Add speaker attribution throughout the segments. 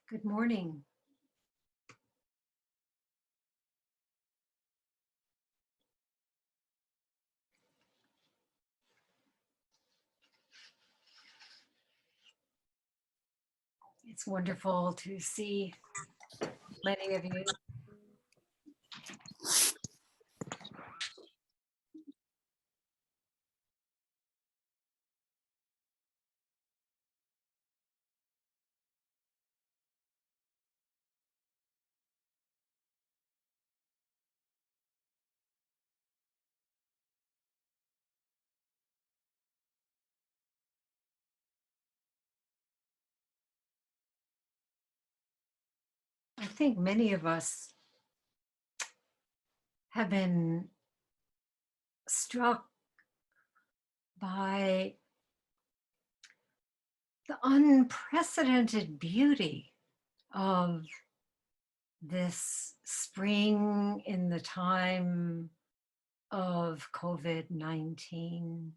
Speaker 1: Good morning. It's wonderful to see many of you. I think many of us have been struck by the unprecedented beauty of this spring in the time of COVID-19.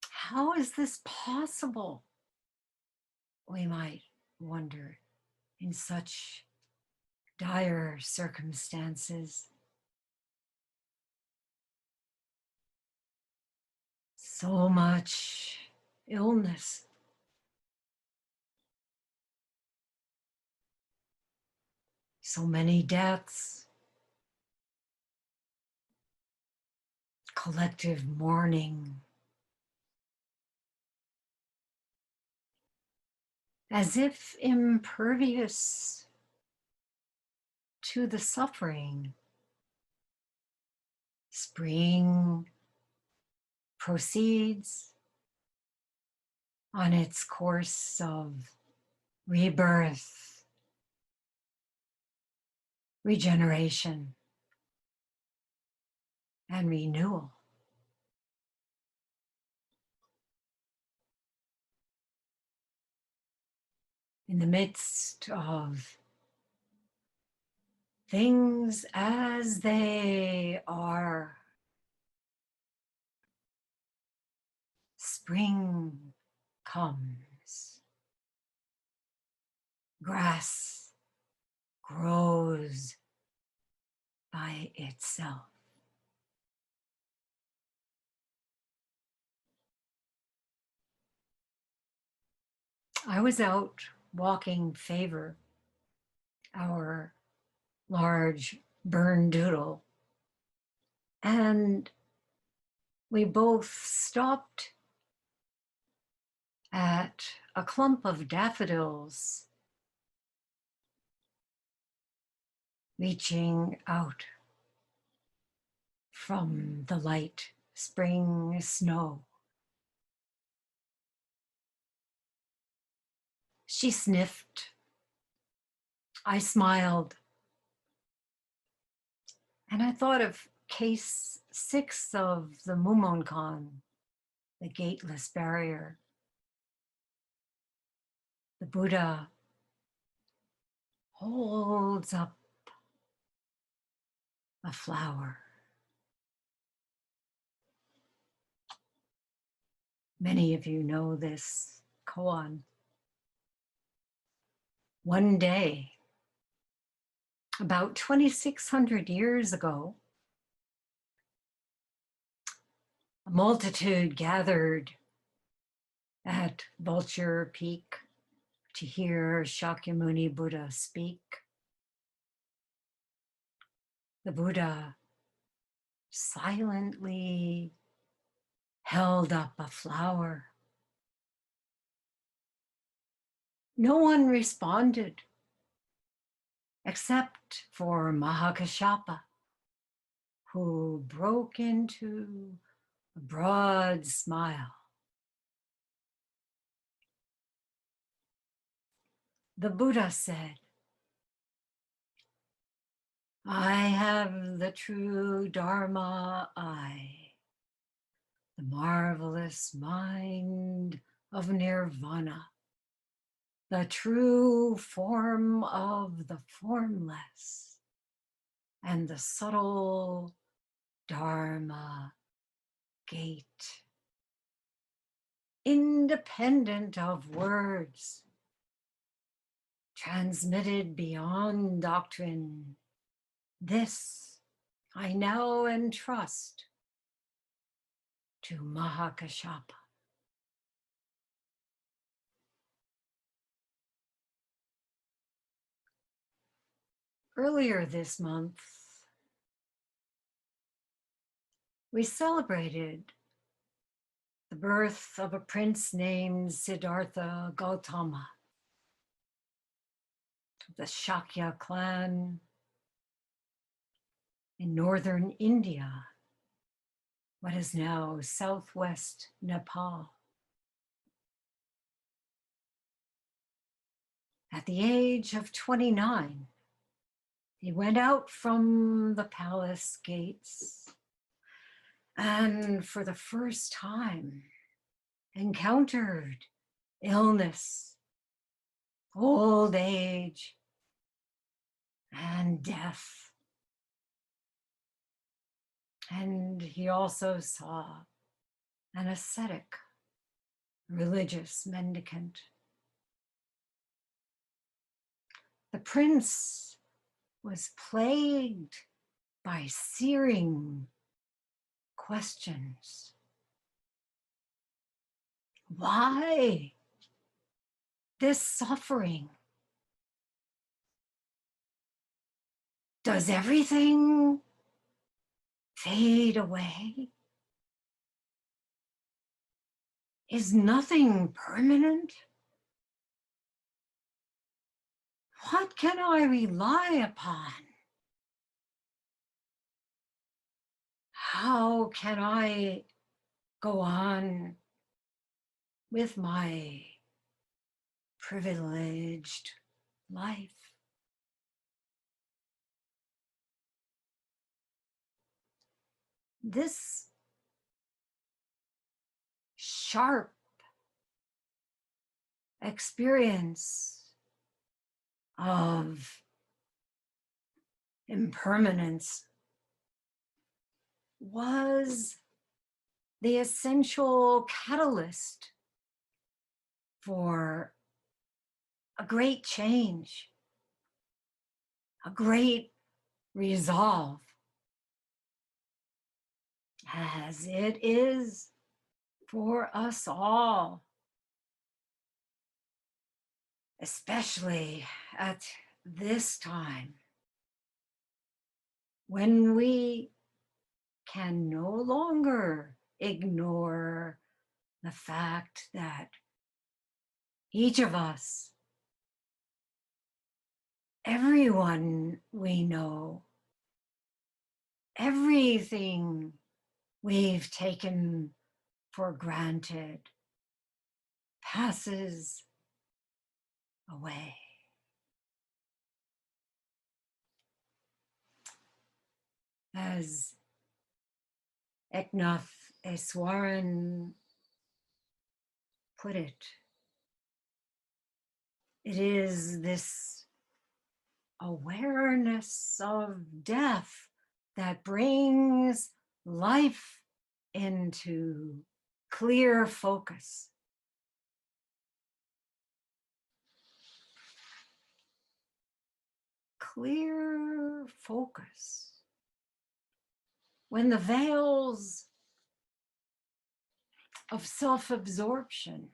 Speaker 1: How is this possible? We might wonder in such dire circumstances. So much illness. So many deaths. Collective mourning. As if impervious to the suffering. Spring proceeds on its course of rebirth, regeneration, and renewal. In the midst of things as they are, spring comes. Grass grows by itself. I was out walking Favor, our large Bernedoodle, and we both stopped at a clump of daffodils reaching out from the light spring snow. She sniffed. I smiled. And I thought of case 6 of the Mumonkan, the gateless barrier. The Buddha holds up a flower. Many of you know this koan. One day, about 2,600 years ago, a multitude gathered at Vulture Peak to hear Shakyamuni Buddha speak. The Buddha silently held up a flower. No one responded except for Mahakashapa, who broke into a broad smile. The Buddha said, "I have the true Dharma eye, the marvelous mind of nirvana, the true form of the formless, and the subtle Dharma gate. Independent independent of words, transmitted beyond doctrine. This I now entrust to Mahakashapa. Earlier this month, we celebrated the birth of a prince named Siddhartha Gautama, the Shakya clan in northern India, what is now southwest Nepal. At the age of 29, he went out from the palace gates and for the first time encountered illness, old age, and death. And he also saw an ascetic, religious mendicant. The prince was plagued by searing questions. Why this suffering? Does everything fade away? Is nothing permanent? What can I rely upon? How can I go on with my privileged life? This sharp experience of impermanence was the essential catalyst for a great change, a great resolve, as it is for us all, especially at this time when we can no longer ignore the fact that each of us, everyone we know, everything we've taken for granted passes away. As Eknath Eswaran put it, it is this awareness of death that brings life into clear focus. Clear focus. When the veils of self-absorption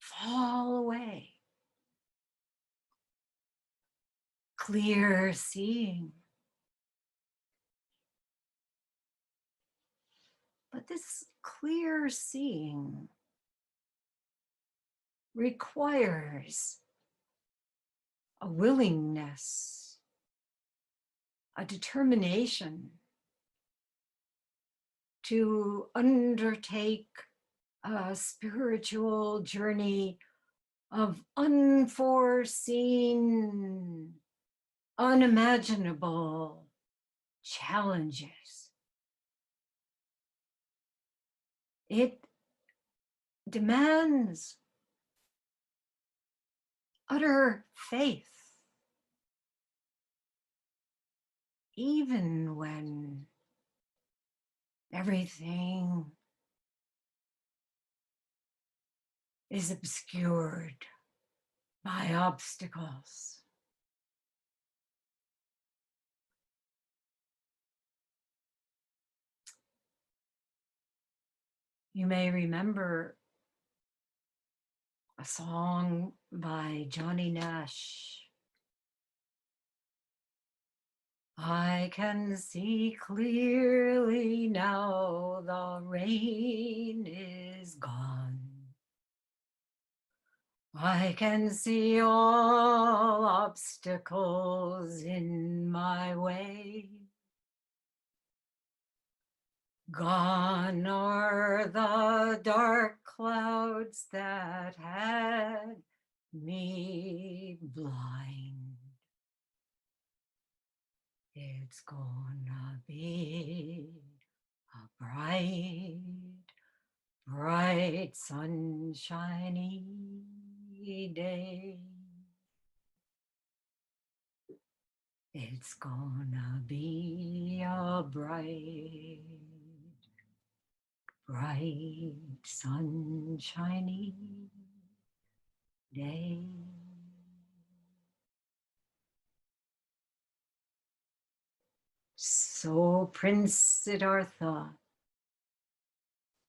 Speaker 1: fall away, clear seeing. But this clear seeing requires a willingness, a determination to undertake a spiritual journey of unforeseen, unimaginable challenges. It demands utter faith, even when everything is obscured by obstacles. You may remember a song by Johnny Nash. I can see clearly now, the rain is gone. I can see all obstacles in my way. Gone are the dark clouds that had me blind. It's gonna be a bright, bright, sunshiny day. It's gonna be a bright, bright, sunshiny day. So Prince Siddhartha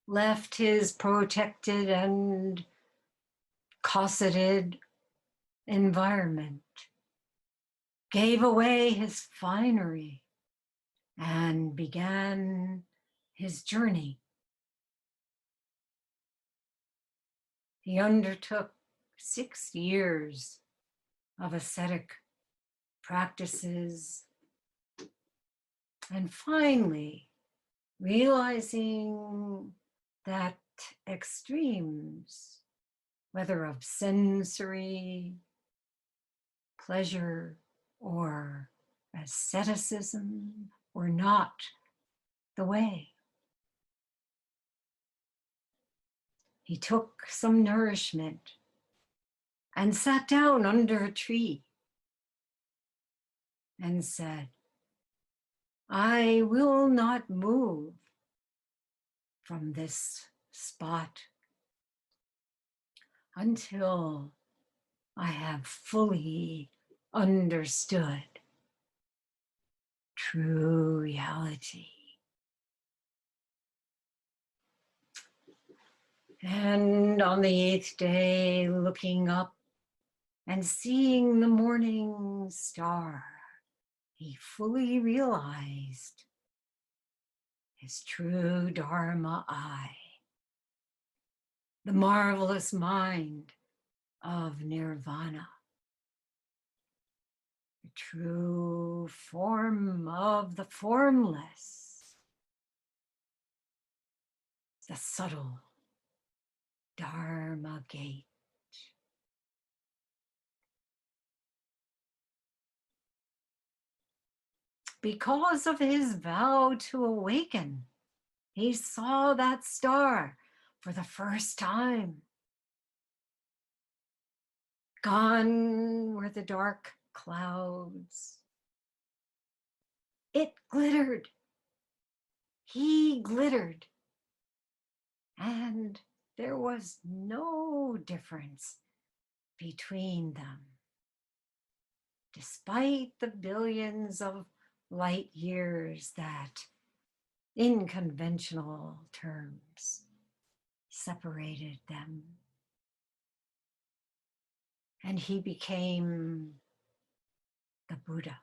Speaker 1: left his protected and cosseted environment, gave away his finery, and began his journey. He undertook 6 years of ascetic practices, and finally realizing that extremes, whether of sensory pleasure or asceticism, were not the way. He took some nourishment and sat down under a tree and said, I will not move from this spot until I have fully understood true reality. And on the 8th day, looking up and seeing the morning star, he fully realized his true Dharma eye, the marvelous mind of nirvana, the true form of the formless, the subtle Dharma gate. Because of his vow to awaken, he saw that star for the first time. Gone were the dark clouds. It glittered. He glittered. And there was no difference between them, despite the billions of light years that, in conventional terms, separated them. And he became the Buddha.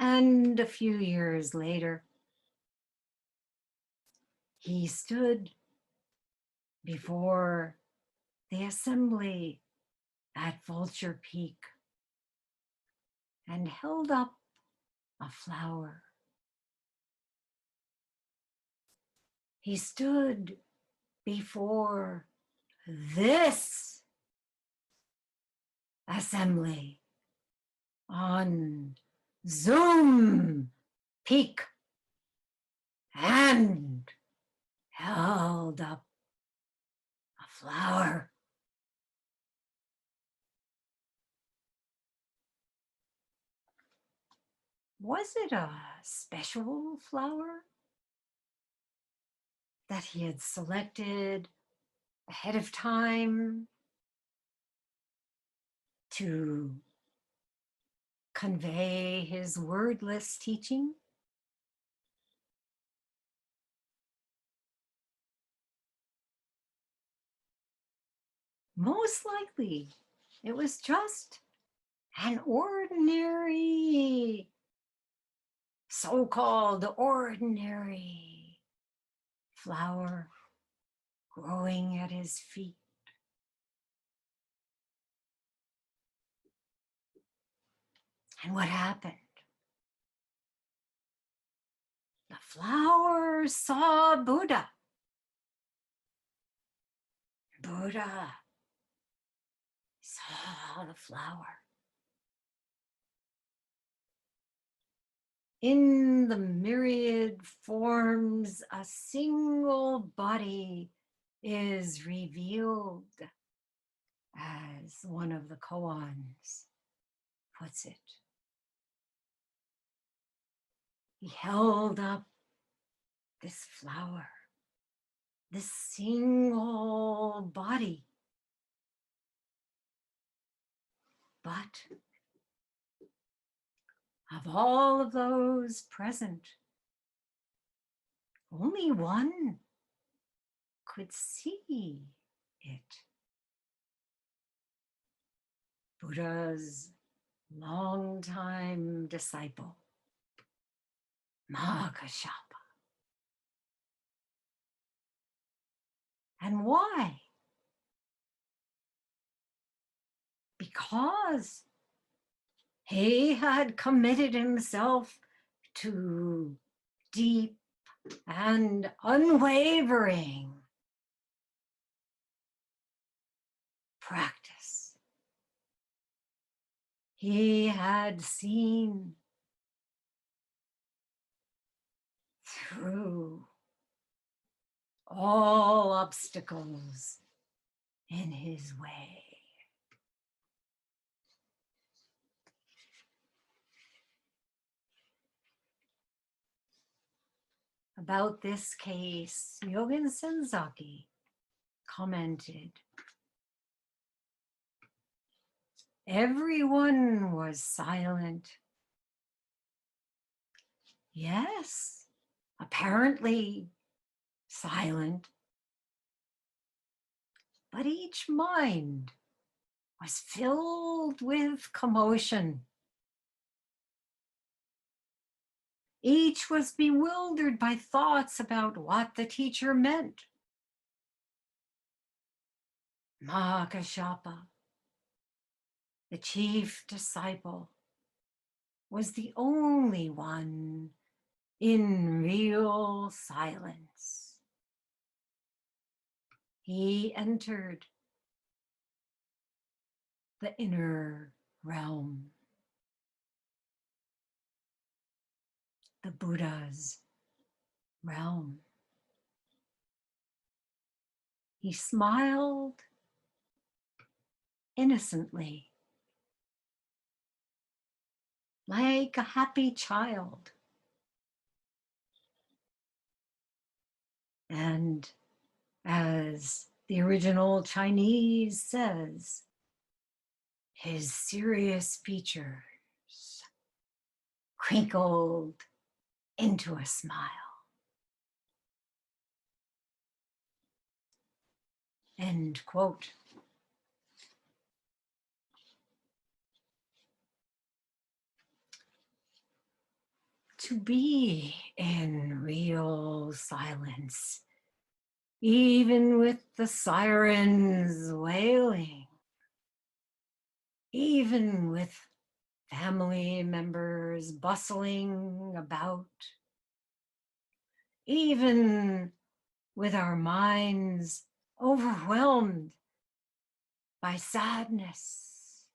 Speaker 1: And a few years later, he stood before the assembly at Vulture Peak and held up a flower. He stood before this assembly on Zoom Peak and held up a flower. Was it a special flower? that he had selected ahead of time to convey his wordless teaching? Most likely, it was just an ordinary, so-called ordinary flower growing at his feet. And what happened? The flower saw Buddha. Buddha saw the flower. In the myriad forms, a single body is revealed, as one of the koans puts it. He held up this flower, this single body. But of all of those present, only one could see it. Buddha's longtime disciple, Mahakashapa. And why? Because he had committed himself to deep and unwavering practice. He had seen through all obstacles in his way. About this case, Yogin Senzaki commented, everyone was silent. Yes, apparently silent, but each mind was filled with commotion. Each was bewildered by thoughts about what the teacher meant. Mahakashapa, the chief disciple, was the only one in real silence. He entered the inner realm, the Buddha's realm. He smiled innocently, like a happy child. And as the original Chinese says, his serious features crinkled into a smile. End quote. To be in real silence, even with the sirens wailing, even with family members bustling about, even with our minds overwhelmed by sadness,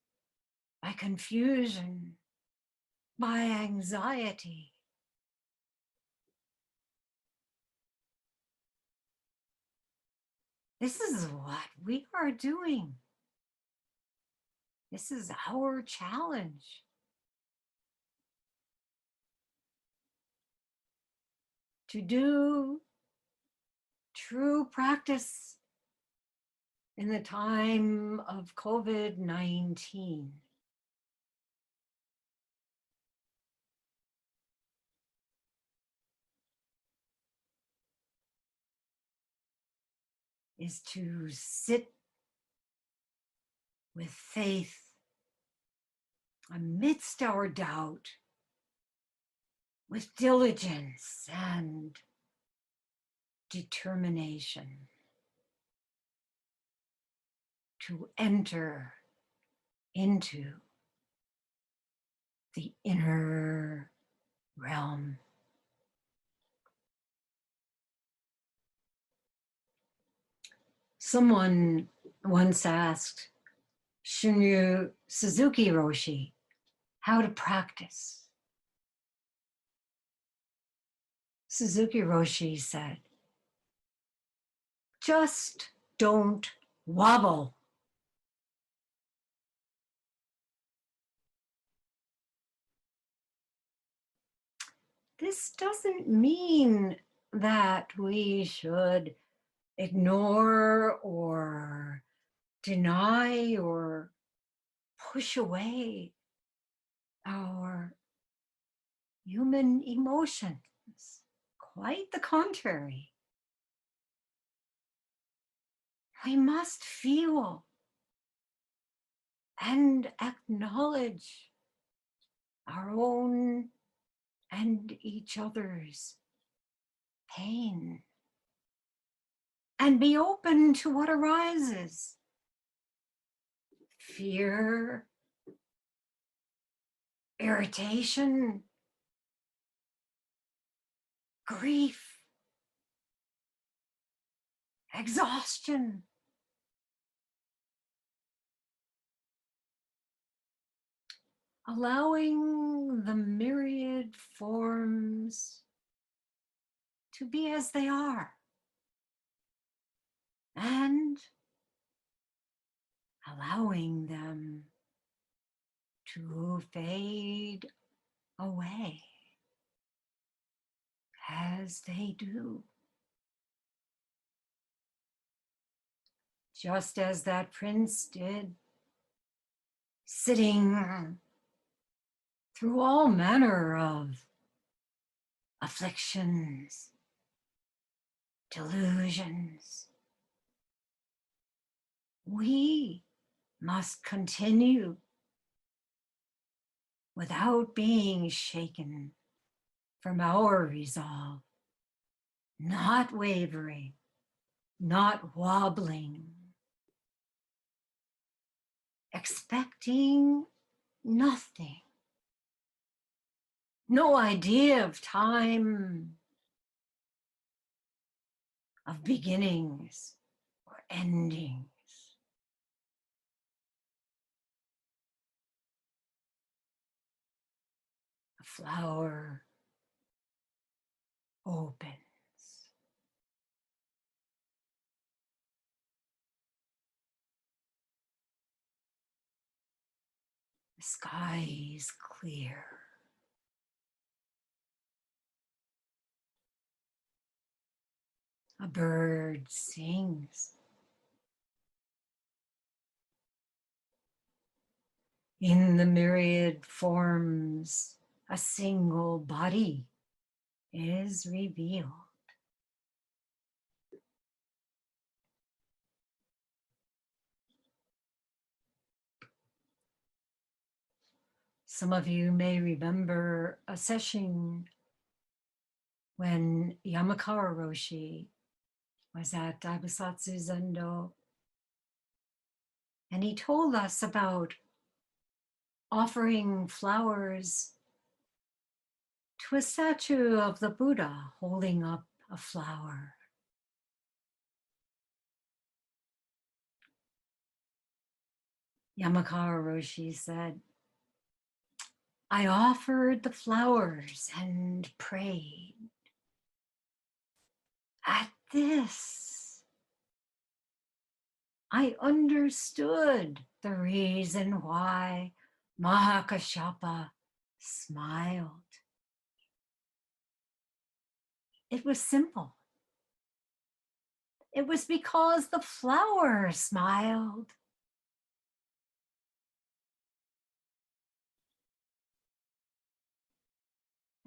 Speaker 1: by confusion, by anxiety. This is what we are doing. This is our challenge. To do true practice in the time of COVID-19 is to sit with faith amidst our doubt, with diligence and determination to enter into the inner realm. Someone once asked Shinge Suzuki Roshi how to practice. Suzuki Roshi said, just don't wobble. This doesn't mean that we should ignore or deny or push away our human emotions. Quite the contrary. We must feel and acknowledge our own and each other's pain and be open to what arises. Fear, irritation, grief, exhaustion. Allowing the myriad forms to be as they are and allowing them to fade away as they do. Just as that prince did, sitting through all manner of afflictions, delusions. We must continue without being shaken from our resolve, not wavering, not wobbling, expecting nothing, no idea of time, of beginnings or endings. A flower opens. The sky is clear. A bird sings. In the myriad forms, a single body is revealed. Some of you may remember a session when Yamakawa Roshi was at Daibusatsu Zendo, and he told us about offering flowers to a statue of the Buddha holding up a flower. Yamakawa Roshi said, I offered the flowers and prayed. At this, I understood the reason why Mahakashapa smiled. It was simple. It was because the flower smiled.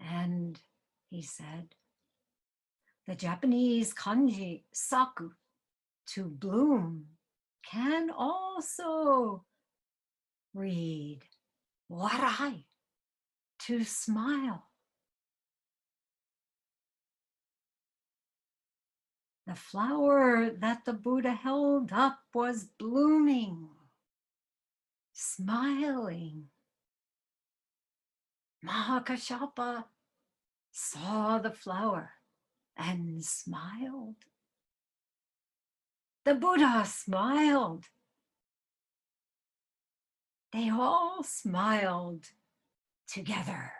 Speaker 1: And he said, the Japanese kanji saku, to bloom, can also read warai, to smile. The flower that the Buddha held up was blooming, smiling. Mahakashapa saw the flower and smiled. The Buddha smiled. They all smiled together.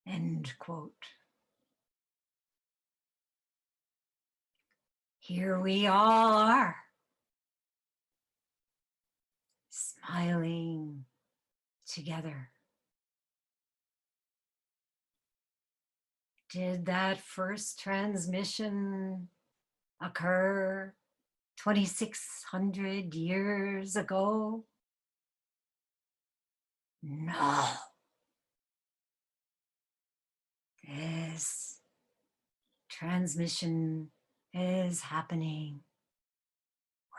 Speaker 1: End quote. Here we all are, smiling together. Did that first transmission occur 2,600 years ago? No. This transmission is happening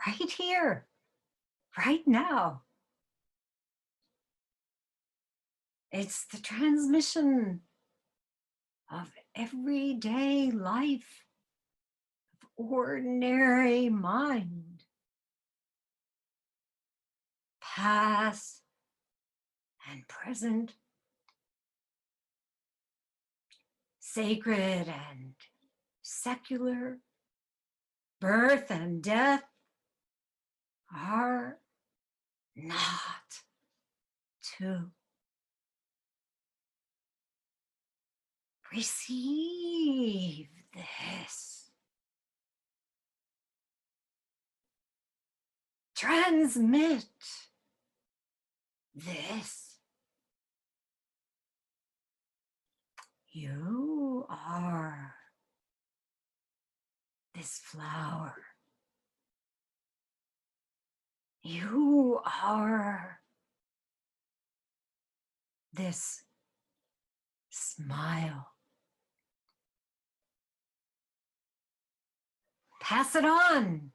Speaker 1: right here, right now. It's the transmission of everyday life, of ordinary mind, past and present, sacred and secular, birth and death are not to receive this. Transmit this. You are this flower. You are this smile. Pass it on.